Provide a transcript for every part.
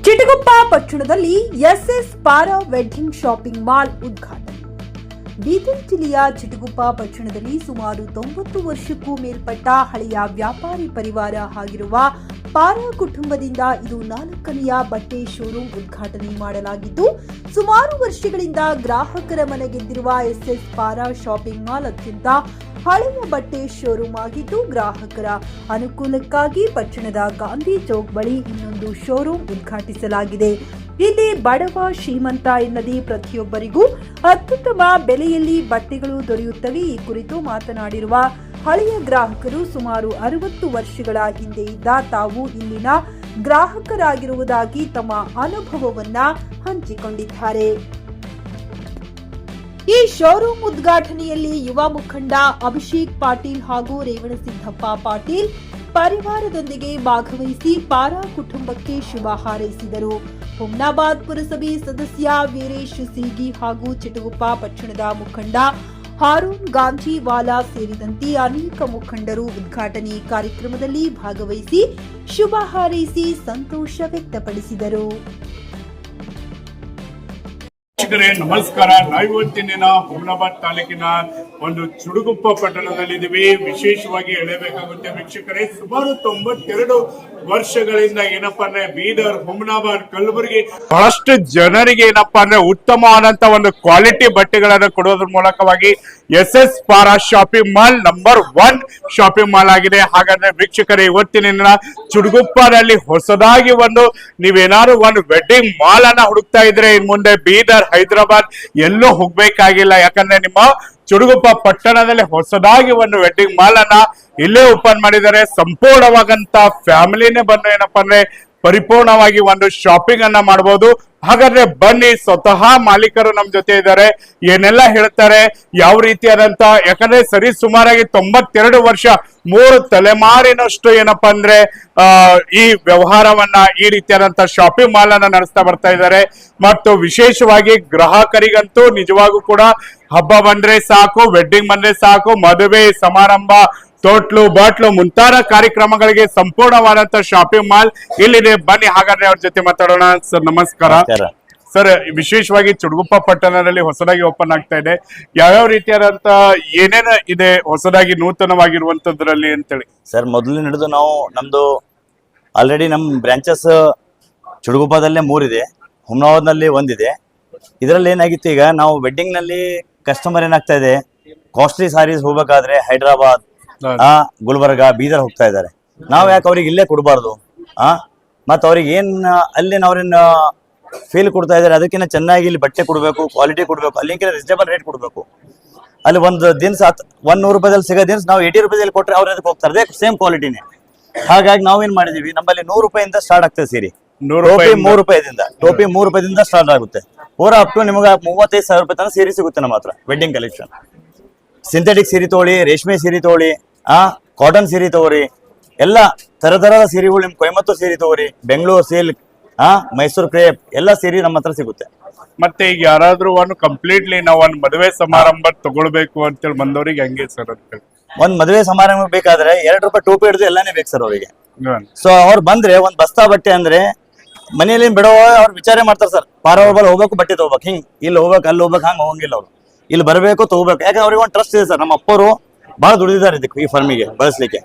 ಚಿಟಗುಪ್ಪ ಪಟ್ಟಣದಲ್ಲಿ S S ಪಾರಾ wedding shopping mall ಉದ್ಘಾಟನೆ. ಬೀದರ್ ಜಿಲ್ಲೆಯ ಚಿಟಗುಪ್ಪ ಪಟ್ಟಣದಲ್ಲಿ ಸುಮಾರು 90 ವರ್ಷಕ್ಕೂ ಮೇಲ್ಪಟ್ಟ ಹಳೆಯ ವ್ಯಾಪಾರಿ ಪರಿವಾರ ಆಗಿರುವ ಪಾರಾ ಕುಟುಂಬದಿಂದ ಇದು 4ನೆಯ ಬಟ್ಟೆ ಶೋರೂಮ್ ಉದ್ಘಾಟನೆ ಮಾಡಲಾಗಿದ್ದು, ಸುಮಾರು ವರ್ಷಗಳಿಂದ ಗ್ರಾಹಕರ ಮನಗೆದ್ದಿರುವ ಎಸ್ಎಸ್ ಪಾರಾ ಶಾಪಿಂಗ್ ಮಾಲ್ ಅತ್ಯಂತ ಹಳೆಯ ಬಟ್ಟೆ ಶೋರೂಮ್ ಆಗಿದ್ದು, ಗ್ರಾಹಕರ ಅನುಕೂಲಕ್ಕಾಗಿ ಪಟ್ಟಣದ ಗಾಂಧಿ ಚೌಕ್ ಬಳಿ ಇನ್ನೊಂದು ಶೋರೂಮ್ ಉದ್ಘಾಟಿಸಲಾಗಿದೆ. ಇಲ್ಲಿ ಬಡವ ಶ್ರೀಮಂತ ಎನ್ನದೇ ಪ್ರತಿಯೊಬ್ಬರಿಗೂ ಅತ್ಯುತ್ತಮ ಬೆಲೆಯಲ್ಲಿ ಬಟ್ಟೆಗಳು ದೊರೆಯುತ್ತವೆ. ಈ ಕುರಿತು ಮಾತನಾಡಿರುವ ಹಳೆಯ ಗ್ರಾಹಕರು, ಸುಮಾರು 60 ವರ್ಷಗಳ ಹಿಂದೆ ಇದ್ದ ತಾವು ಇಲ್ಲಿನ ಗ್ರಾಹಕರಾಗಿರುವುದಾಗಿ ತಮ್ಮ ಅನುಭವವನ್ನ ಹಂಚಿಕೊಂಡಿದ್ದಾರೆ. ಈ ಶೋರೂಮ್ ಉದ್ಘಾಟನೆಯಲ್ಲಿ ಯುವ ಮುಖಂಡ ಅಭಿಷೇಕ್ ಪಾಟೀಲ್ ಹಾಗೂ ರೇವಣಸಿದ್ದಪ್ಪ ಪಾಟೀಲ್ ಪರಿವಾರದೊಂದಿಗೆ ಭಾಗವಹಿಸಿ ಪಾರಾ ಕುಟುಂಬಕ್ಕೆ ಶುಭ ಹಾರೈಸಿದರು. ಹುಮ್ನಾಬಾದ್ ಪುರಸಭೆ ಸದಸ್ಯ ವೀರೇಶ್ ಸೀಗಿ ಹಾಗೂ ಚಿಟಗುಪ್ಪ ಪಟ್ಟಣದ ಮುಖಂಡ ಹಾರೂನ್ ಗಾಂಜಿವಾಲಾ ಸೇರಿದಂತೆ ಅನೇಕ ಮುಖಂಡರು ಉದ್ಘಾಟನೆ ಕಾರ್ಯಕ್ರಮದಲ್ಲಿ ಭಾಗವಹಿಸಿ ಶುಭ ಹಾರೈಸಿ ಸಂತೋಷ ವ್ಯಕ್ತಪಡಿಸಿದರು. ನಮಸ್ಕಾರ. ನಾವಿವತ್ತಿನ ಹುಮ್ನಾಬಾದ್ ತಾಲೂಕಿನ ಒಂದು ಚಿಟಗುಪ್ಪ ಪಟ್ಟಣದಲ್ಲಿದ್ದೀವಿ. ವಿಶೇಷವಾಗಿ ಹೇಳಬೇಕಾಗುತ್ತೆ ವೀಕ್ಷಕರೇ, ಸುಮಾರು 92 ವರ್ಷಗಳಿಂದ ಏನಪ್ಪಾ ಅಂದ್ರೆ ಬೀದರ್, ಹುಮ್ನಾಬಾದ್, ಕಲಬುರಗಿ ಬಹಳಷ್ಟು ಜನರಿಗೆ ಏನಪ್ಪಾ ಅಂದ್ರೆ ಉತ್ತಮವಾದಂತ ಒಂದು ಕ್ವಾಲಿಟಿ ಬಟ್ಟೆಗಳನ್ನು ಕೊಡೋದ್ರ ಮೂಲಕವಾಗಿ ಎಸ್ಎಸ್ ಪಾರಾ shopping mall number 1 shopping mall ಆಗಿದೆ. ಹಾಗಾದ್ರೆ ವೀಕ್ಷಕರೇ, ಇವತ್ತಿನ ಚಿಟಗುಪ್ಪದಲ್ಲಿ ಹೊಸದಾಗಿ ನೀವೇನಾದ್ರು ಒಂದು ವೆಡ್ಡಿಂಗ್ ಮಾಲ್ ಅನ್ನ ಹುಡುಕ್ತಾ ಇದ್ರೆ ಇನ್ ಮುಂದೆ ಬೀದರ್, ಹೈದರಾಬಾದ್ ಎಲ್ಲೂ ಹೋಗ್ಬೇಕಾಗಿಲ್ಲ. ಯಾಕಂದ್ರೆ ನಿಮ್ಮ ಚಿಟಗುಪ್ಪ ಪಟ್ಟಣದಲ್ಲಿ ಹೊಸದಾಗಿ ಒಂದು ವೆಡ್ಡಿಂಗ್ ಮಾಲ್ ಅನ್ನ ಇಲ್ಲೇ ಓಪನ್ ಮಾಡಿದ್ದಾರೆ. ಸಂಪೂರ್ಣವಾಗಂತ ಫ್ಯಾಮಿಲಿನೇ ಬಂದು ಏನಪ್ಪಾ ಅಂದ್ರೆ ಪರಿಪೂರ್ಣವಾಗಿ ಒಂದು ಶಾಪಿಂಗ್ ಅನ್ನ ಮಾಡಬಹುದು. ಹಾಗಾದ್ರೆ ಬನ್ನಿ, ಸ್ವತಃ ಮಾಲೀಕರು ನಮ್ ಜೊತೆ ಇದ್ದಾರೆ, ಏನೆಲ್ಲ ಹೇಳ್ತಾರೆ, ಯಾವ ರೀತಿಯಾದಂತ, ಯಾಕಂದ್ರೆ ಸರಿ ಸುಮಾರಾಗಿ 92 ವರ್ಷ 3 ತಲೆಮಾರಿನಷ್ಟು ಏನಪ್ಪಾ ಅಂದ್ರೆ ಈ ವ್ಯವಹಾರವನ್ನ, ಈ ರೀತಿಯಾದಂತ ಶಾಪಿಂಗ್ ಮಾಲ್ ಅನ್ನ ನಡೆಸ್ತಾ ಬರ್ತಾ ಇದ್ದಾರೆ. ಮತ್ತು ವಿಶೇಷವಾಗಿ ಗ್ರಾಹಕರಿಗಂತೂ ನಿಜವಾಗೂ ಕೂಡ ಹಬ್ಬ ಬಂದ್ರೆ ಸಾಕು, ವೆಡ್ಡಿಂಗ್ ಬಂದ್ರೆ ಸಾಕು, ಮದುವೆ ಸಮಾರಂಭ, ತೋಟ್ಲು ಬಾಟ್ಲು ಮುಂತಾದ ಕಾರ್ಯಕ್ರಮಗಳಿಗೆ ಸಂಪೂರ್ಣವಾದಂತ ಶಾಪಿಂಗ್ ಮಾಲ್ ಇಲ್ಲಿದೆ. ಬನ್ನಿ ಹಾಗಾದ್ರೆ ಅವ್ರ ಜೊತೆ ಮಾತಾಡೋಣ. ಸರ್ ನಮಸ್ಕಾರ. ಸರ್, ವಿಶೇಷವಾಗಿ ಚಿಟಗುಪ್ಪ ಪಟ್ಟಣದಲ್ಲಿ ಹೊಸದಾಗಿ ಓಪನ್ ಆಗ್ತಾ ಇದೆ, ಯಾವ್ಯಾವ ರೀತಿಯಾದಂತ ಏನೇನು ಇದೆ ಹೊಸದಾಗಿ ನೂತನವಾಗಿರುವಂತದ್ರಲ್ಲಿ ಅಂತೇಳಿ? ಸರ್, ಮೊದಲು ಹಿಡಿದು ನಾವು ನಮ್ದು ಆಲ್ರೆಡಿ ನಮ್ ಬ್ರಾಂಚಸ್ ಚಿಟಗುಪ್ಪದಲ್ಲೇ 3 ಇದೆ, ಹುಮ್ನಾಬಾದ್ನಲ್ಲಿ 1 ಇದೆ. ಇದರಲ್ಲಿ ಏನಾಗಿತ್ತು, ಈಗ ನಾವು ವೆಡ್ಡಿಂಗ್ ನಲ್ಲಿ ಕಸ್ಟಮರ್ ಏನಾಗ್ತಾ ಇದೆ, ಕಾಸ್ಟ್ಲಿ ಸಾರೀಸ್ ಹೋಗ್ಬೇಕಾದ್ರೆ ಹೈದರಾಬಾದ್, ಗುಲ್ಬರ್ಗ, ಬೀದರ್ ಹೋಗ್ತಾ ಇದ್ದಾರೆ. ನಾವ್ ಯಾಕೆ ಅವ್ರಿಗೆ ಇಲ್ಲೇ ಕೊಡಬಾರ್ದು? ಮತ್ತ ಅವ್ರಿಗೆ ಏನ್ ಅಲ್ಲಿ ಅವ್ರೇನ್ ಫೀಲ್ ಕೊಡ್ತಾ ಇದಾರೆ, ಅದಕ್ಕಿಂತ ಚೆನ್ನಾಗಿ ಇಲ್ಲಿ ಬಟ್ಟೆ ಕೊಡ್ಬೇಕು, ಕ್ವಾಲಿಟಿ ಕೊಡ್ಬೇಕು, ಅಲ್ಲಿಂದ ರೀಸನೇಬಲ್ ರೇಟ್ ಕೊಡ್ಬೇಕು. ಅಲ್ಲಿ ಒಂದು ದಿನಸ 100 ರೂಪಾಯಿದಲ್ಲಿ ಸಿಗೋ ದಿನಸ ನಾವು 80 ರೂಪಾಯಿದಲ್ಲಿ ಕೊಟ್ರೆ ಅವ್ರ ಅದಕ್ಕೆ ಹೋಗ್ತಾರೆ, ಅದೇ ಸೇಮ್ ಕ್ವಾಲಿಟಿನೇ. ಹಾಗಾಗಿ ನಾವೇನ್ ಮಾಡಿದೀವಿ, ನಮ್ಮಲ್ಲಿ 100 ರೂಪಾಯಿಂದ ಸ್ಟಾರ್ಟ್ ಆಗ್ತದೆ ಸೀರೆ. ಟೋಪಿ 3 ರೂಪಾಯಿದಿಂದ, ಟೋಪಿ 3 ರೂಪಾಯಿದಿಂದ ಸ್ಟಾರ್ಟ್ ಆಗುತ್ತೆ. ಪೂರ ಅಪ್ ಟು ನಿಮಗೆ 35,000 ರೂಪಾಯಿ ತನಕ ಸೀರೆ ಸಿಗುತ್ತೆ ನಮ್ಮ ಹತ್ರ. ವೆಡ್ಡಿಂಗ್ ಕಲೆಕ್ಷನ್, ಸಿಂಥೆಟಿಕ್ ಸೀರೆ ತಗೊಳ್ಳಿ, ರೇಷ್ಮೆ ಸೀರೆ ತಗೊಳ್ಳಿ, ಕಾಟನ್ ಸೀರೆ ತಗೋರಿ, ಎಲ್ಲ ತರದ ಸೀರೆಗಳು. ನಿಮ್ ಕೊಯಮತ್ತೂರ್ ಸೀರೆ ತಗೋರಿ, ಬೆಂಗಳೂರು ಸಿಲ್ಕ್, ಮೈಸೂರು ಕ್ರೇಪ್, ಎಲ್ಲ ಸೀರೆ ನಮ್ಮ ಹತ್ರ ಸಿಗುತ್ತೆ. ಮತ್ತೆ ಈಗ ಯಾರಾದ್ರೂ ಒಂದು ಕಂಪ್ಲೀಟ್ಲಿ ನಾವು ಒಂದು ಮದುವೆ ಸಮಾರಂಭ ತಗೊಳ್ಬೇಕು ಅಂತೇಳಿ ಬಂದವರಿಗೆ ಹೆಂಗೆ ಸರ್ ಅಂತ? ಒಂದ್ ಮದುವೆ ಸಮಾರಂಭ ಬೇಕಾದ್ರೆ 2 ರೂಪಾಯಿ ಟೋಪಿ ಹಿಡಿದು ಎಲ್ಲಾನೇ ಬೇಕು ಸರ್ ಅವರಿಗೆ. ಸೊ ಅವ್ರು ಬಂದ್ರೆ ಒಂದ್ ಬಸ್ತಾ ಬಟ್ಟೆ ಅಂದ್ರೆ ಮನೆಯಲ್ಲಿ ಬಿಡೋ ಅವ್ರು ವಿಚಾರ ಮಾಡ್ತಾರೆ, ಸರ್ ಪಾರಾ ಹೋಗ್ಬೇಕು, ಬಟ್ಟೆ ತಗೋಬೇಕು, ಹಿಂಗ್ ಇಲ್ಲಿ ಹೋಗ್ಬೇಕು, ಅಲ್ಲಿ ಹೋಗ್ಬೇಕು, ಹಂಗ ಹೋಗಂಗಿಲ್ಲ. ಅವ್ರು ಇಲ್ಲಿ ಬರಬೇಕು, ತಗೋಬೇಕು. ಯಾಕಂದ್ರೆ ಅವ್ರಿಗೆ ಒಂದು ಟ್ರಸ್ಟ್ ಇದೆ ಸರ್. ನಮ್ಮ ಅಪ್ಪರು ಬಹಳ ದುಡಿದಿದ್ದಾರೆ ಇದಕ್ಕೆ, ಈ ಫರ್ಮಿಗೆ ಬಳಸಲಿಕ್ಕೆ.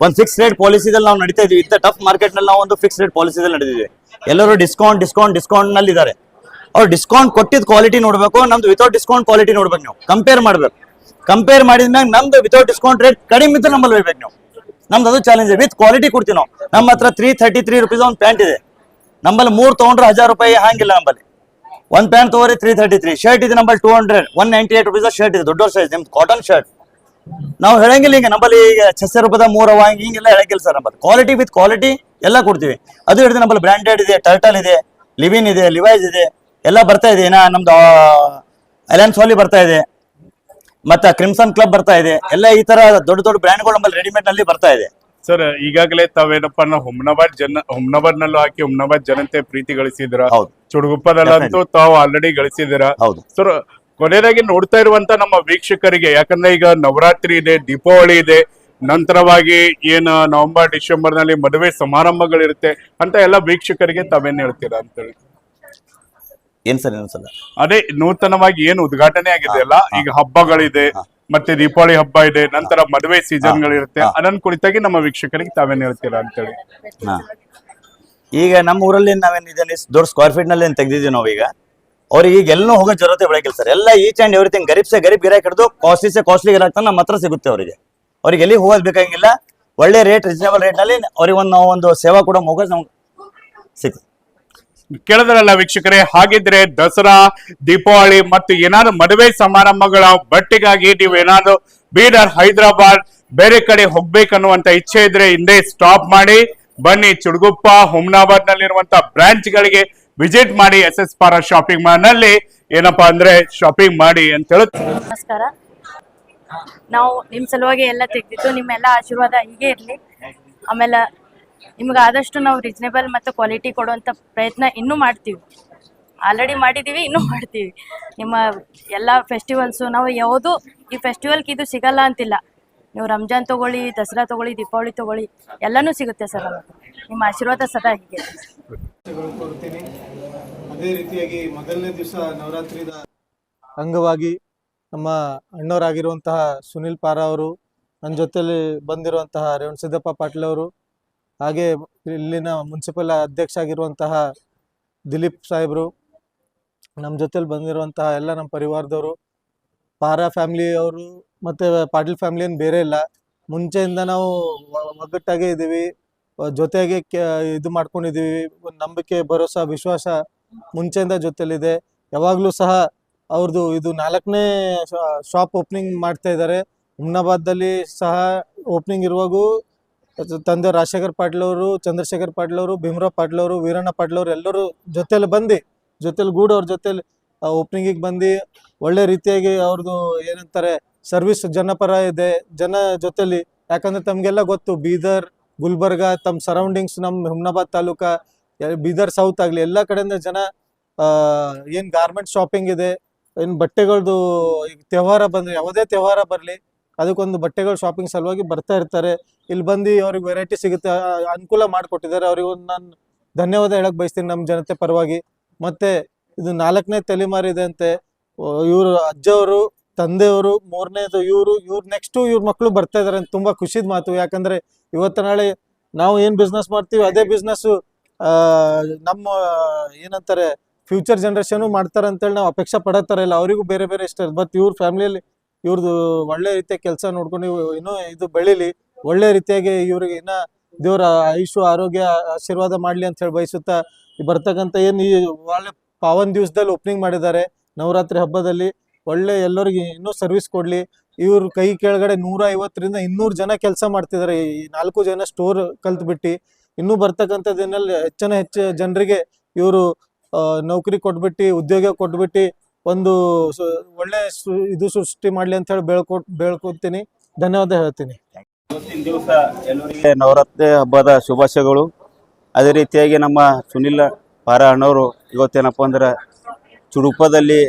ಒಂದು ಫಿಕ್ಸ್ ರೇಟ್ ಪಾಲಿಸಿದಲ್ಲಿ ನಾವು ನಡೀತಾ ಇದೀವಿ. ಇಂಥ ಟಫ್ ಮಾರ್ಕೆಟ್ ನಲ್ಲಿ ನಾವು ಒಂದು ಫಿಕ್ಸ್ ರೇಟ್ ಪಾಲಿಸಿದಲ್ಲಿ ನಡೆದಿದ್ದೀವಿ. ಎಲ್ಲರೂ ಡಿಸ್ಕೌಂಟ್ ನಲ್ಲಿ ಇದ್ದಾರೆ. ಅವ್ರು ಡಿಸ್ಕೌಂಟ್ ಕೊಟ್ಟಿದ್ ಕ್ವಾಲಿಟಿ ನೋಡ್ಬೇಕು, ನಮ್ದು ವಿತೌಟ್ ಡಿಸ್ಕೌಂಟ್ ಕ್ವಾಲಿಟಿ ನೋಡ್ಬೇಕು. ನೀವು ಕಂಪೇರ್ ಮಾಡ್ಬೇಕು. ಕಂಪೇರ್ ಮಾಡಿದ್ಮ್ಯಾಗ ನಮ್ದು ವಿತೌಟ್ ಡಿಸ್ಕೌಂಟ್ ರೇಟ್ ಕಡಿಮೆ ಇದ್ದು ನಮ್ಮಲ್ಲಿ ಹೋಗ್ಬೇಕು ನೀವು. ನಮ್ದು ಅದು ಚಾಲೆಂಜ್. ವಿತ್ ಕ್ವಾಲಿಟಿ ಕೊಡ್ತೀವಿ ನಾವು. ನಮ್ಮ ಹತ್ರ 333 ರೂಪೀಸ್ ಒಂದು ಪ್ಯಾಂಟ್ ಇದೆ. ನಮ್ಮಲ್ಲಿ 3 ತಗೊಂಡ್ರೆ 1000 ರೂಪಾಯಿ ಹಂಗಿಲ್ಲ. ನಮ್ಮಲ್ಲಿ ಒಂದು ಪ್ಯಾಂಟ್ ತಗೋರಿ 333. ಶರ್ಟ್ ಇದೆ ನಮ್ಮಲ್ಲಿ 200, 198 ರೂಪೀಸ್ ಶರ್ಟ್ ಇದೆ, ದೊಡ್ಡ ಸೈಜ್. ನಿಮ್ದು ಕಾಟನ್ ಶರ್ಟ್ ನಾವು ಹೇಳಂಗಿಲ್ಲ. ಈಗ ನಮ್ಮಲ್ಲಿ ಈಗ 600 ರೂಪಾಯಿ 3 ಅವ ಹಿಂಗೆಲ್ಲ ಹೇಳಂಗಿಲ್ಲ ಸರ್. ನಮ್ಮಲ್ಲಿ ಕ್ವಾಲಿಟಿ ವಿತ್ ಕ್ವಾಲಿಟಿ ಎಲ್ಲ ಕೊಡ್ತೀವಿ. ಅದು ಹಿಡಿದು ನಮ್ಮಲ್ಲಿ ಬ್ರಾಂಡೆಡ್ ಇದೆ, ಟರ್ಟಲ್ ಇದೆ, ಲಿವಿನ್ ಇದೆ, ಲಿವೈಸ್ ಇದೆ, ಎಲ್ಲ ಬರ್ತಾ ಇದೆ. ನಮ್ದು ಅಲಯನ್ಸ್ ವಾಲಿ ಬರ್ತಾ ಇದೆ, ಮತ್ತೆ ಕ್ರಿಮ್ಸನ್ ಕ್ಲಬ್ ಬರ್ತಾ ಇದೆ. ಎಲ್ಲ ಈ ತರ ದೊಡ್ಡ ದೊಡ್ಡ ಬ್ರ್ಯಾಂಡ್ಗಳು ನಮ್ಮಲ್ಲಿ ರೆಡಿಮೇಡ್ ನಲ್ಲಿ ಬರ್ತಾ ಇದೆ. ಸರ್, ಈಗಾಗಲೇ ತಾವೇನಪ್ಪ ಹುಮ್ನಾಬಾದ್ ನಲ್ಲೂ ಹಾಕಿ ಹುಮ್ನಾಬಾದ್ ಜನತೆ ಪ್ರೀತಿ ಗಳಿಸಿದ್ರ, ಚಿಟಗುಪ್ಪದಲ್ಲಂತೂ ತಾವು ಆಲ್ರೆಡಿ ಗಳಿಸಿದಿರ. ಸರ್, ಕೊನೆಯದಾಗಿ ನೋಡ್ತಾ ಇರುವಂತ ನಮ್ಮ ವೀಕ್ಷಕರಿಗೆ, ಯಾಕಂದ್ರೆ ಈಗ ನವರಾತ್ರಿ ಇದೆ, ದೀಪಾವಳಿ ಇದೆ, ನಂತರವಾಗಿ ಏನು ನವೆಂಬರ್ ಡಿಸೆಂಬರ್ ನಲ್ಲಿ ಮದುವೆ ಸಮಾರಂಭಗಳಿರುತ್ತೆ ಅಂತ ಎಲ್ಲ ವೀಕ್ಷಕರಿಗೆ ತಾವೇನ್ ಹೇಳ್ತೀರಾ ಅಂತೇಳಿ? ಏನ್ ಸರ್ ಏನೊಂದ್ಸಲ ಅದೇ ನೂತನವಾಗಿ ಏನು ಉದ್ಘಾಟನೆ ಆಗಿದೆ ಅಲ್ಲ, ಈಗ ಹಬ್ಬಗಳಿದೆ, ಮತ್ತೆ ದೀಪಾವಳಿ ಹಬ್ಬ ಇದೆ, ನಂತರ ಮದುವೆ ಸೀಸನ್ ಗಳಿರುತ್ತೆ, ಅದನ್ನ ಕುರಿತಾಗಿ ನಮ್ಮ ವೀಕ್ಷಕರಿಗೆ ತಾವೇನ್ ಹೇಳ್ತೀರಾ ಅಂತೇಳಿ? ಹಾ ಈಗ ನಮ್ಮ ಊರಲ್ಲಿ ನಾವೇನ್ ಇದನ್ನ ದೊಡ್ಡ ಸ್ಕ್ವೇರ್ ಫೀಟ್ ನಲ್ಲಿ ಏನ್ ತೆಗ್ದಿದೀವಿ ನಾವೀಗ, ಅವ್ರಿಗೆ ಈಗ ಎಲ್ಲೂ ಹೋಗೋ ಜರೂರತೆ ಬೆಳಕಿಲ್ಲ ಸರ್. ಎಲ್ಲ ಈಚ್ ಅಂಡ್ ಎವ್ರಿಥಿಂಗ್ ಗರೀಬ್ ಗಿರಾಕ್ ಹಿಡಿದು ಕಾಸ್ಟ್ಲಿ ಗಿರಾಕ್ ನಮ್ಮ ಹತ್ರ ಸಿಗುತ್ತೆ ಅವ್ರಿಗೆ ಎಲ್ಲಿ ಹೋಗೋದ್ ಬೇಕಾಗಿಲ್ಲ. ಒಳ್ಳೆ ರೇಟ್, ರೀಸನೇಬಲ್ ರೇಟ್ ನಲ್ಲಿ ಅವ್ರಿಗೆ ನಾವು ಒಂದು ಸೇವಾ ಕೂಡ ಹೋಗೋದು ನಮ್ಗೆ ಸಿಗುತ್ತೆ. ಕೇಳಿದ್ರಲ್ಲ ವೀಕ್ಷಕರೇ, ಹಾಗಿದ್ರೆ ದಸರಾ, ದೀಪಾವಳಿ ಮತ್ತು ಏನಾದ್ರು ಮದುವೆ ಸಮಾರಂಭಗಳ ಬಟ್ಟೆಗಾಗಿ ನೀವು ಏನಾದ್ರು ಬೀದರ್, ಹೈದರಾಬಾದ್ ಬೇರೆ ಕಡೆ ಹೋಗ್ಬೇಕನ್ನುವಂತ ಇಚ್ಛೆ ಇದ್ರೆ ಹಿಂದೆ ಸ್ಟಾಪ್ ಮಾಡಿ ಬನ್ನಿ, ಚುಡುಗುಪ್ಪ, ಹುಮ್ನಾಬಾದ್ ನಲ್ಲಿರುವಂತ ಬ್ರಾಂಚ್ ಗಳಿಗೆ ವಿಸಿಟ್ ಮಾಡಿ. SS ಪಾರ ಶಾಪಿಂಗ್ ಮಾಲ್ ನಲ್ಲಿ ಏನಪ್ಪಾ ಅಂದ್ರೆ ಶಾಪಿಂಗ್ ಮಾಡಿ ಅಂತ ಹೇಳುತ್ತೆ. ನಮಸ್ಕಾರ. ನಾವು ನಿಮ್ ಸಲುವಾಗಿ ಎಲ್ಲ ತೆಗ್ದಿದ್ದು, ನಿಮ್ಮೆಲ್ಲ ಆಶೀರ್ವಾದ ಹೀಗೆ ಇರ್ಲಿ. ಆಮೇಲೆ ನಿಮ್ಗೆ ಆದಷ್ಟು ನಾವು ರೀಸನೇಬಲ್ ಮತ್ತು ಕ್ವಾಲಿಟಿ ಕೊಡುವಂಥ ಪ್ರಯತ್ನ ಇನ್ನೂ ಮಾಡ್ತೀವಿ. ಆಲ್ರೆಡಿ ಮಾಡಿದ್ದೀವಿ, ಇನ್ನೂ ಮಾಡ್ತೀವಿ. ನಿಮ್ಮ ಎಲ್ಲ ಫೆಸ್ಟಿವಲ್ಸು ನಾವು ಯಾವುದು ಈ ಫೆಸ್ಟಿವಲ್ಗೆ ಇದು ಸಿಗಲ್ಲ ಅಂತಿಲ್ಲ. ನೀವು ರಂಜಾನ್ ತೊಗೊಳ್ಳಿ, ದಸರಾ ತೊಗೊಳ್ಳಿ, ದೀಪಾವಳಿ ತೊಗೊಳ್ಳಿ, ಎಲ್ಲನೂ ಸಿಗುತ್ತೆ ಸರ್. ನಮಗೆ ನಿಮ್ಮ ಆಶೀರ್ವಾದ ಸದಾ ಹೀಗೆ. ಕೋರುತ್ತೀನಿ. ಅದೇ ರೀತಿಯಾಗಿ ಮೊದಲನೇ ದಿವಸ ನವರಾತ್ರಿದ ಅಂಗವಾಗಿ ನಮ್ಮ ಅಣ್ಣವರಾಗಿರುವಂತಹ ಸುನಿಲ್ ಪಾರ ಅವರು, ನನ್ನ ಜೊತೆಲಿ ಬಂದಿರುವಂತಹ ರೇವಣಸಿದ್ದಪ್ಪ ಪಾಟೀಲ್ ಅವರು, ಹಾಗೆ ಇಲ್ಲಿನ ಮುನ್ಸಿಪಲ್ ಅಧ್ಯಕ್ಷ ಆಗಿರುವಂತಹ ದಿಲೀಪ್ ಸಾಹೇಬರು, ನಮ್ಮ ಜೊತೆಲಿ ಬಂದಿರುವಂತಹ ಎಲ್ಲ ನಮ್ಮ ಪರಿವಾರದವರು, ಪಾರ ಫ್ಯಾಮಿಲಿ ಅವರು ಮತ್ತು ಪಾಟೀಲ್ ಫ್ಯಾಮಿಲಿ ಏನು ಬೇರೆ ಇಲ್ಲ. ಮುಂಚೆಯಿಂದ ನಾವು ಒಗ್ಗಟ್ಟಾಗೇ ಇದ್ದೀವಿ, ಜೊತೆಗೆ ಇದು ಮಾಡ್ಕೊಂಡಿದ್ದೀವಿ. ಒಂದು ನಂಬಿಕೆ, ಭರೋಸಾ, ವಿಶ್ವಾಸ ಮುಂಚೆಯಿಂದ ಜೊತೆಲಿದೆ. ಯಾವಾಗಲೂ ಸಹ ಅವ್ರದ್ದು ಇದು 4ನೇ ಶಾಪ್ ಓಪನಿಂಗ್ ಮಾಡ್ತಾ ಇದ್ದಾರೆ. ಹುಮ್ನಾಬಾದಲ್ಲಿ ಸಹ ಓಪನಿಂಗ್ ಇರುವಾಗೂ ತಂದೆ ರಾಜಶೇಖರ್ ಪಾಟೀಲ್ ಅವರು, ಚಂದ್ರಶೇಖರ್ ಪಾಟೀಲ್ ಅವರು, ಭೀಮರಾವ್ ಪಾಟೀಲ್ ಅವರು, ವೀರಣ್ಣ ಪಾಟೀಲ್ ಅವರು ಎಲ್ಲರೂ ಜೊತೆಲಿ ಗೂಡು ಅವ್ರ ಜೊತೆಲಿ ಓಪನಿಂಗಿಗೆ ಬಂದು ಒಳ್ಳೆ ರೀತಿಯಾಗಿ ಅವ್ರದ್ದು ಏನಂತಾರೆ ಸರ್ವಿಸ್ ಜನಪರ ಇದೆ ಜನ ಜೊತೆಲಿ. ಯಾಕಂದ್ರೆ ತಮಗೆಲ್ಲ ಗೊತ್ತು, ಬೀದರ್, ಗುಲ್ಬರ್ಗ, ತಮ್ಮ ಸರೌಂಡಿಂಗ್ಸ್, ನಮ್ಮ ಹುಮ್ನಾಬಾದ್ ತಾಲೂಕಾ, ಬೀದರ್ ಸೌತ್ ಆಗಲಿ ಎಲ್ಲ ಕಡೆಯಿಂದ ಜನ ಏನು ಗಾರ್ಮೆಂಟ್ ಶಾಪಿಂಗ್ ಇದೆ, ಏನು ಬಟ್ಟೆಗಳದ್ದು ಈಗ ತ್ಯವಹಾರ ಬಂದರೆ, ಯಾವುದೇ ತ್ಯವಹಾರ ಬರಲಿ ಅದಕ್ಕೊಂದು ಬಟ್ಟೆಗಳ ಶಾಪಿಂಗ್ ಸಲುವಾಗಿ ಬರ್ತಾ ಇರ್ತಾರೆ. ಇಲ್ಲಿ ಬಂದು ಅವ್ರಿಗೆ ವೆರೈಟಿ ಸಿಗುತ್ತೆ, ಅನುಕೂಲ ಮಾಡಿಕೊಟ್ಟಿದ್ದಾರೆ. ಅವ್ರಿಗೆ ಒಂದು ನಾನು ಧನ್ಯವಾದ ಹೇಳಕ್ ಬಯಸ್ತೀನಿ ನಮ್ಮ ಜನತೆ ಪರವಾಗಿ. ಮತ್ತು ಇದು 4ನೇ ತಲೆಮಾರು ಇದೆ ಅಂತೆ. ಇವರು ಅಜ್ಜವರು, ತಂದೆಯವರು, 3ನೇದು ಇವ್ರ ನೆಕ್ಸ್ಟು ಇವ್ರ ಮಕ್ಕಳು ಬರ್ತಾ ಇದಾರೆ ಅಂತ ತುಂಬ ಖುಷಿದ ಮಾತು. ಯಾಕಂದ್ರೆ ಇವತ್ತು ನಾಳೆ ನಾವು ಏನು ಬಿಸ್ನೆಸ್ ಮಾಡ್ತೀವಿ ಅದೇ ಬಿಸ್ನೆಸ್ಸು ನಮ್ಮ ಏನಂತಾರೆ ಫ್ಯೂಚರ್ ಜನ್ರೇಷನು ಮಾಡ್ತಾರೆ ಅಂತೇಳಿ ನಾವು ಅಪೇಕ್ಷೆ ಪಡತ್ತಾರೆ ಇಲ್ಲ. ಅವರಿಗೂ ಬೇರೆ ಬೇರೆ ಇಷ್ಟ ಇರುತ್ತೆ. ಬಟ್ ಇವ್ರ ಫ್ಯಾಮಿಲಿಯಲ್ಲಿ ಇವ್ರದ್ದು ಒಳ್ಳೆ ರೀತಿಯ ಕೆಲಸ ನೋಡ್ಕೊಂಡು ಇನ್ನೂ ಇದು ಬೆಳೀಲಿ, ಒಳ್ಳೆ ರೀತಿಯಾಗಿ ಇವ್ರಿಗೆ ಇನ್ನೂ ದೇವರ ಆಯುಷು, ಆರೋಗ್ಯ, ಆಶೀರ್ವಾದ ಮಾಡಲಿ ಅಂತ ಹೇಳಿ ಬಯಸುತ್ತಾ, ಬರ್ತಕ್ಕಂಥ ಏನು ಈ ಒಳ್ಳೆ ಪಾವನ್ ದಿವಸದಲ್ಲಿ ಓಪನಿಂಗ್ ಮಾಡಿದ್ದಾರೆ ನವರಾತ್ರಿ ಹಬ್ಬದಲ್ಲಿ, ಒಳ್ಳೆ ಎಲ್ಲರಿಗೆ ಇನ್ನೂ ಸರ್ವಿಸ್ ಕೊಡಲಿ. ಇವ್ರ ಕೈ ಕೆಳಗಡೆ 150ರಿಂದ 200 ಜನ ಕೆಲಸ ಮಾಡ್ತಿದ್ದಾರೆ. ಈ 4 ಜನ ಸ್ಟೋರ್ ಕಲ್ತ್ಬಿಟ್ಟು ಇನ್ನೂ ಬರ್ತಕ್ಕಂಥದ್ದನ್ನೆಲ್ಲ ಹೆಚ್ಚು ಜನರಿಗೆ ಇವರು ನೌಕರಿ ಕೊಟ್ಬಿಟ್ಟು, ಉದ್ಯೋಗ ಕೊಟ್ಬಿಟ್ಟು ಒಂದು ಒಳ್ಳೆ ಇದು ಸೃಷ್ಟಿ ಮಾಡಲಿ ಅಂತ ಹೇಳಿ ಬೇಳ್ಕೊತೀನಿ. ಧನ್ಯವಾದ ಹೇಳ್ತೀನಿ. ಇವತ್ತಿನ ದಿವಸ ಎಲ್ಲರಿಗೆ ನವರಾತ್ರಿ ಹಬ್ಬದ ಶುಭಾಶಯಗಳು. ಅದೇ ರೀತಿಯಾಗಿ ನಮ್ಮ ಸುನಿಲ್ ಪಾರ ಅಣ್ಣವರು ಇವತ್ತೇನಪ್ಪ ಅಂದ್ರೆ ಚುಡುಪದಲ್ಲಿ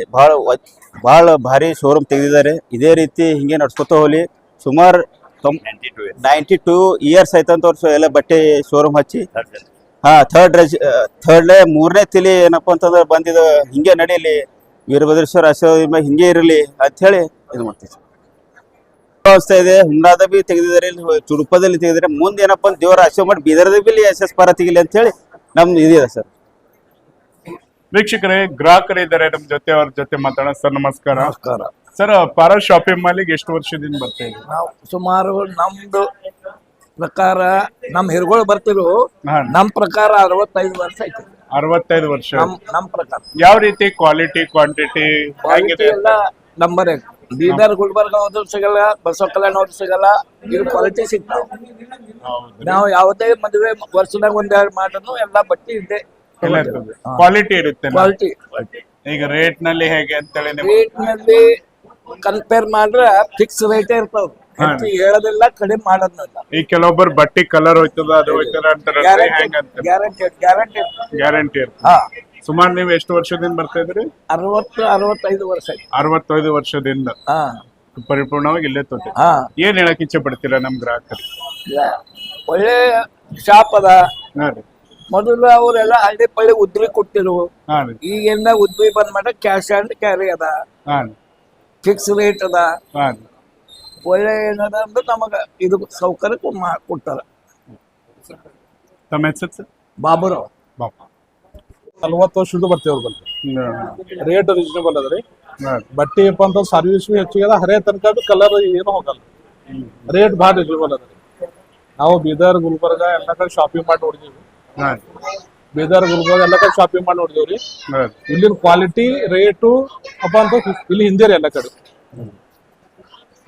ಭಾಳ ಭಾರಿ ಶೋರೂಮ್ ತೆಗೆದಿದ್ದಾರೆ. ಇದೇ ರೀತಿ ಹಿಂಗೆ ನಡ್ಸ್ಕೊತ ಹೋಗ್ಲಿ. ಸುಮಾರು 92 ಇಯರ್ಸ್ ಆಯ್ತಂತ ಅವ್ರು ಎಲ್ಲ ಬಟ್ಟೆ ಶೋರೂಮ್ ಹಚ್ಚಿ, ಥರ್ಡ್ 3ನೇ ತಿಲಿ ಏನಪ್ಪ ಅಂತಂದ್ರೆ ಬಂದಿದ್ದು ಹಿಂಗೆ ನಡೀಲಿ, ವೀರಭದ್ರೇಶ್ವರ ಆಶೀರ್ವಾದ ಹಿಂಗೆ ಇರಲಿ ಅಂತ ಹೇಳಿ ಇದು ಮಾಡ್ತೀವಿ. ವ್ಯವಸ್ಥೆ ಇದೆ, ಹುಮ್ನಾದ ಬಿ ತೆಗೆದಿದ್ದಾರೆ, ಚುಡುಪದಲ್ಲಿ ತೆಗೆದಿದ್ದಾರೆ. ಮುಂದೆ ಏನಪ್ಪ ಅಂತ ದೇವರ ಆಶೀರ್ವಾದ ಮಾಡಿ ಬೀದರ್ದಾಗ ಬಿ SS ಪಾರ ತೆಗಿಲಿ ಅಂತ ಹೇಳಿ ನಮ್ದು ಇದಿದೆ ಸರ್. ವೀಕ್ಷಕರೇ, ಗ್ರಾಹಕರಿದ್ದಾರೆ ನಮ್ಮ ಜೊತೆ, ಅವ್ರ ಜೊತೆ ಮಾತಾಡೋಣ. ಸರ್ ನಮಸ್ಕಾರ. ನಮಸ್ಕಾರ ಸರ್, ಪಾರ ಶಾಪಿಂಗ್ ಮಾಲಿಗೆ ಎಷ್ಟು ವರ್ಷದಿಂದ ಬರ್ತಾ ಇದ್ದೀವಿ? ನಾವು ಸುಮಾರು ನಮ್ದು ಪ್ರಕಾರ ನಮ್ಮ ಹಿರುಗಳು ಬರ್ತಿರು ನಮ್ಮ ಪ್ರಕಾರ 65 ವರ್ಷ ಐತಿ. 65 ವರ್ಷ. ನಮ್ಮ ಪ್ರಕಾರ ಯಾವ ರೀತಿ ಕ್ವಾಲಿಟಿ, ಕ್ವಾಂಟಿಟಿ ಎಲ್ಲ ನಂಬರ್ ಬೀದರ್, ಗುಲ್ಬರ್ಗ ಹೋದ್ರು ಸಿಗಲ್ಲ, ಬಸವ ಕಲ್ಯಾಣ ಹೋದ್ರು ಸಿಗಲ್ಲ. ಇದು ಕ್ವಾಲಿಟಿ ಸಿಗ್ತಾವ. ನಾವು ಯಾವುದೇ ಮದುವೆ ವರ್ಷದಾಗ ಒಂದೆರಡು ಮಾಡೋದು ಎಲ್ಲ ಬಟ್ಟೆ ಇದೆ, ಕ್ವಾಲಿಟಿ ಇರುತ್ತೆ. ಕ್ವಾಲಿಟಿ ಈಗ ರೇಟ್ ನಲ್ಲಿ ಹೇಗೆ ಅಂತೇಳಿ ರೇಟ್ ನಲ್ಲಿ ಕಂಪೇರ್ ಮಾಡ್ರೆ ಫಿಕ್ಸ್ ರೇಟ್ ಇರ್ತಾವ. ಹೇಳೋದಿಲ್ಲ, ಕಡಿಮೆ ಮಾಡೋದಿಲ್ಲ. ಈ ಕೆಲವೊಬ್ಬರು ಬಟ್ಟೆ ಕಲರ್ ಹೋಯ್ತದ, ಅದು ಹೋಯ್ತದ ಅಂತಾರೆ. ಗ್ಯಾರಂಟಿ ಸುಮಾರು ನೀವು ಎಷ್ಟು ವರ್ಷದಿಂದ ಬರ್ತಾ ಇದ್ರಿ? 65 ವರ್ಷ. 65 ವರ್ಷದಿಂದ. ಪರಿಪೂರ್ಣವಾಗಿ ಇಲ್ಲೇ ತೋತೆ ಹಾ ಏನ್ ಹೇಳಕ್ ಇಚ್ಛೆ ಪಡ್ತೀರಾ ನಮ್ ಗ್ರಾಹಕರಿಗೆ? ಒಳ್ಳೆ ಶಾಪ್ ಅದ. ಹಾ ರೀ ಮೊದಲು ಅವರೆಲ್ಲ ಹಳ್ಳಿ ಪಳ್ಳಿ ಉದ್ರಿ ಕೊಟ್ಟಿರು, ಹಾ ರೀ ಈಗೆಲ್ಲ ಉದ್ರಿ ಬಂದ್ ಮಾಡ ಕ್ಯಾಶ್ ಅಂಡ್ ಕ್ಯಾರಿ ಅದ, ಹಾ ರೀ ಫಿಕ್ಸ್ ರೇಟ್ ಅದ. ಹಾ ರೀ ಒಳ್ಳೆ ಏನದ ಅಂದ್ರೆ ನಮಗ ಇದು ಸೌಕರ್ಯ ಕೊಡ್ತಾರ. ತಮ್ಮ ಹೆಸರು ಸರ್? ಬಾಬುರಾವ್. ಬಾಪ 40 ವರ್ಷದ ಬರ್ತೀವಿ ಅವ್ರ ಬಲ್ಲಿ. ರೇಟ್ ರೀಸನೇಬಲ್ ಅದ್ರಿ. ಬಟ್ಟೆ ಏನಪ್ಪ ಅಂತ ಸರ್ವಿಸ್ ಹೆಚ್ಚಿಗೆ ಅದ, ಹರೇ ತನಕ ಕಲರ್ ಏನು ಹೋಗಲ್ಲ. ರೇಟ್ ಭಾಳ ರೀಸನೇಬಲ್ ಅದ್ರಿ. ನಾವು ಬೀದರ್ ಗುಲ್ಬರ್ಗ ಎಲ್ಲ ಕಡೆ ಶಾಪಿಂಗ್ ಮಾಡಿ ನೋಡಿದೀವಿ. ಬೀದರ್ ಗುಲ್ಬರ್ಗ ಎಲ್ಲ ಕಡೆ ಶಾಪಿಂಗ್ ಮಾಡಿ ನೋಡಿದೀವ್ರಿ. ಇಲ್ಲಿನ ಕ್ವಾಲಿಟಿ ರೇಟು ಅಪ್ಪ ಅಂತ ಇಲ್ಲಿ ಹಿಂದೆ ರೀ ಎಲ್ಲ ಕಡೆ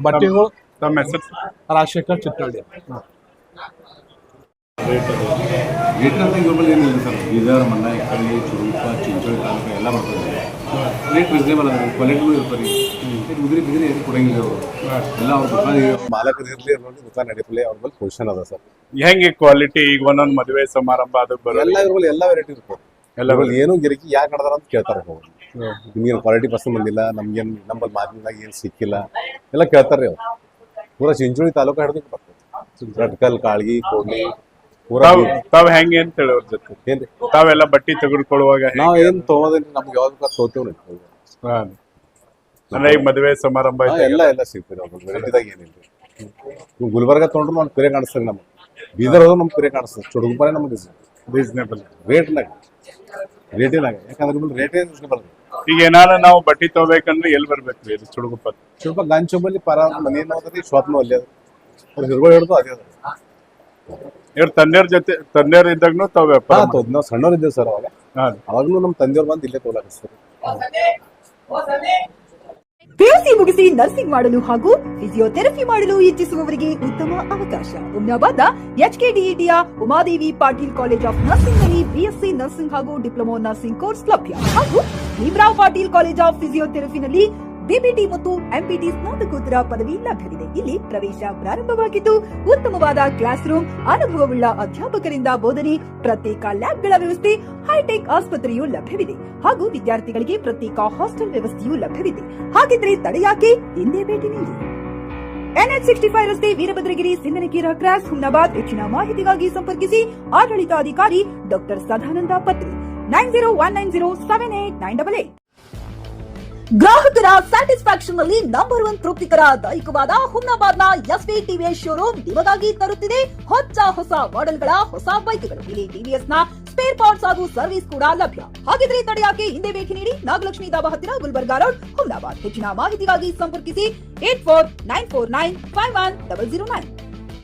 ಬಟ್ಟೆಗಳು. ತಮ್ಮ ಹೆಸರು? ರಾಜಶೇಖರ್ ಚಿಟ್ಟಳ್ಳಿ. ರೇಟ್ ಅಂತ ಏನಿಲ್ಲ ಸರ್. ಬೀದರ್, ಮನ್ನಾಯಕಳ್ಳಿ, ಚುರುಕ, ಚಿಂಚೋಳಿ ತಾಲೂಕು ಎಲ್ಲ ಬರ್ತದೆ. ರೇಟ್ ರೀಸನೇಬಲ್ ಅದ, ಕ್ವಾಲಿಟಿನೂ ಇರ್ತಾರೆ. ಉದ್ರಿ ಬಿದ್ರಿ ಏನು ಕೊಡಂಗಿಲ್ಲ ಅವರು ಎಲ್ಲ. ಅವ್ರ ದುಕಾನ್ ಮಾಲಕರು ಇರಲಿ ಅನ್ನೋದು ದುಕಾನ್ ನಡೀಲಿ, ಅವ್ರ ಬಳಿ ಪೊಸಿಷನ್ ಅದ ಸರ್. ಹೆಂಗೆ ಕ್ವಾಲಿಟಿ ಈಗ ಒಂದೊಂದು ಮದುವೆ ಸಮಾರಂಭ ಅದು ಬರೋ ಎಲ್ಲ ಇವ್ರ ಬಳಿ ಎಲ್ಲ ವೆರೈಟಿ ಇರ್ಬೋದು. ಎಲ್ಲ ಬಳಿ ಏನು ಗಿರಕಿ ಯಾಕೆ ನಡೆದಾರ ಅಂತ ಕೇಳ್ತಾರೆ. ಹೋಗಿ ನಿಮ್ಗೇನು ಕ್ವಾಲಿಟಿ ಪಸಂದ್ ಬಂದಿಲ್ಲ, ನಮ್ಗೇನು ನಮ್ಮಲ್ಲಿ ಮಾತಿನಾಗ ಏನು ಸಿಕ್ಕಿಲ್ಲ ಎಲ್ಲ ಕೇಳ್ತಾರೆ ಅವ್ರು. ಪೂರಾ ಚಿಂಚೋಳಿ ತಾಲೂಕು ಹಿಡಿದು ಬರ್ತದೆ. ರಟ್ಕಲ್, ಕಾಳ್ಗಿ, ಕೋಡ್ಲಿ ತಾವ್ ಹೆಂಗೆ ಅಂತ ಹೇಳಿ ಅವ್ರ ಜೊತೆ ಏನ್ರಿ ತಾವೆಲ್ಲ ಬಟ್ಟಿ ತೆಗೆದುಕೊಳ್ಳುವಾಗ ನಾವ್ ಏನ್ ತಗೋದಿಲ್ಲ, ನಮ್ಗೆ ಯಾವ್ದು ತಗೋತೇವ್ರಿ. ಅಂದ್ರೆ ಈಗ ಮದುವೆ ಸಮಾರಂಭ ಎಲ್ಲ ಎಲ್ಲ ಸಿಗ್ತೀರಿ ಅವ್ರ ವೆರೈಟಿದಾಗ ಏನಿಲ್ರಿ. ನೀವು ಗುಲ್ಬರ್ಗ ತೊಗೊಂಡ್ರು ನಮ್ಗೆ ಪಿರೇ ಕಾಣಿಸ್ತದೆ, ನಮ್ಗೆ ಬೀದರ್ ಹೋದ್ರು ನಮ್ಗೆ ಪಿರೇ ಕಾಣಿಸ್ತದೆ. ಚುಡುಗುಪಾರೆ ನಮ್ಗೆ ರೀಸನೇಬಲ್ ರೇಟ್ನಾಗ ಯಾಕಂದ್ರೆ ರೇಟೇ ರೀಸನೇಬಲ್. ಈಗ ಏನಾರ ನಾವು ಬಟ್ಟಿ ತಗೋಬೇಕಂದ್ರೆ ಎಲ್ಲಿ ಬರ್ಬೇಕ್ರಿ? ಇದು ಚುಡುಗುಪ್ಪ ಸ್ವಲ್ಪ ಗಾಂಚೊಂಬಲ್ಲಿ ಪರ ಮನೆ ಏನೋದ್ರಿ, ಶಾಪ್ನು ಅಲ್ಲೇ ಅದ. ಅವ್ರು ಹಿಡ್ಗಳು ಹಿಡ್ದು ಅದೇ ಅದ. ಇವ್ರ ತಂದೆಯವ್ರ ಜೊತೆ ತಂದೆಯವ್ರ ಇದ್ದಾಗನು ತಾವ್ ವ್ಯಾಪಾರ ನಾವು ಸಣ್ಣವ್ರು ಇದ್ದೇವೆ ಸರ್ ಅವಾಗ. ಅವಾಗ್ಲೂ ನಮ್ಮ ತಂದೆಯವ್ರು ಬಂದು ಇಲ್ಲೇ ತೋಲಾಕಿಸ್ತಾರೆ. ಪಿಯುಸಿ ಮುಗಿಸಿ ನರ್ಸಿಂಗ್ ಮಾಡಲು ಹಾಗೂ ಫಿಸಿಯೋಥೆರಪಿ ಮಾಡಲು ಇಚ್ಛಿಸುವವರಿಗೆ ಉತ್ತಮ ಅವಕಾಶ. ಹುಮ್ನಾಬಾದ್ನ HKDETಯ Umadevi Patil college of nursing ನಲ್ಲಿ BSc ನರ್ಸಿಂಗ್ ಹಾಗೂ ಡಿಪ್ಲೊಮಾ ನರ್ಸಿಂಗ್ ಕೋರ್ಸ್ ಲಭ್ಯ ಹಾಗೂ ಭೀಮ್ರಾವ್ ಪಾಟೀಲ್ ಕಾಲೇಜ್ ಆಫ್ ಫಿಸಿಯೋಥೆರಪಿನಲ್ಲಿ BBT ಮತ್ತು MPT ಸ್ನಾತಕೋತ್ತರ ಪದವಿ ಲಭ್ಯವಿದೆ. ಇಲ್ಲಿ ಪ್ರವೇಶ ಪ್ರಾರಂಭವಾಗಿದ್ದು ಉತ್ತಮವಾದ ಕ್ಲಾಸ್ ರೂಮ್, ಅನುಭವವುಳ್ಳ ಅಧ್ಯಾಪಕರಿಂದ ಬೋಧನೆ, ಪ್ರತ್ಯೇಕ ಲ್ಯಾಬ್ಗಳ ವ್ಯವಸ್ಥೆ, ಹೈಟೆಕ್ ಆಸ್ಪತ್ರೆಯೂ ಲಭ್ಯವಿದೆ ಹಾಗೂ ವಿದ್ಯಾರ್ಥಿಗಳಿಗೆ ಪ್ರತ್ಯೇಕ ಹಾಸ್ಟೆಲ್ ವ್ಯವಸ್ಥೆಯೂ ಲಭ್ಯವಿದೆ. ಹಾಗಿದ್ರೆ ತಡೆಯಾಕೆ? ಹಿಂದೆ ಭೇಟಿ ನೀಡಿ. NH65 ರಸ್ತೆ, ವೀರಭದ್ರಗಿರಿ, ಸಿಂದನಕೀರ ಕ್ರಾಸ್, ಹುಮ್ನಾಬಾದ್. ಹೆಚ್ಚಿನ ಮಾಹಿತಿಗಾಗಿ ಸಂಪರ್ಕಿಸಿ ಆಡಳಿತಾಧಿಕಾರಿ ಡಾಕ್ಟರ್ ಸದಾನಂದ ಪತ್ರಿ 9019078988. ಗ್ರಾಹಕರ ಸ್ಯಾಟಿಸ್ಫ್ಯಾಕ್ಷನ್ ನಲ್ಲಿ ನಂಬರ್ 1 ತೃಪ್ತಿಕರ ದೈಹಿಕವಾದ ಹುಮ್ನಾಬಾದ್ನ SV TVS ಶೋರೂಮ್ ನಿಮಗಾಗಿ ತರುತ್ತಿದೆ ಹೊಸ ಮಾಡೆಲ್ಗಳ ಹೊಸ ಬೈಕ್ಗಳು. ಇಲ್ಲಿ TVS ನ ಸ್ಪೇರ್ ಪಾರ್ಟ್ಸ್ ಹಾಗೂ ಸರ್ವಿಸ್ ಕೂಡ ಲಭ್ಯ. ಹಾಗಿದ್ರೆ ತಡೆಯಾಕೆ? ಹಿಂದೆ ಭೇಟಿ ನೀಡಿ. ನಾಗಲಕ್ಷ್ಮಿ ದಾಬಾ ಹತ್ತಿರ, ಗುಲ್ಬರ್ಗಾ ರೋಡ್, ಹುಮ್ನಾಬಾದ್. ಹೆಚ್ಚಿನ ಮಾಹಿತಿಗಾಗಿ ಸಂಪರ್ಕಿಸಿ 8494951009.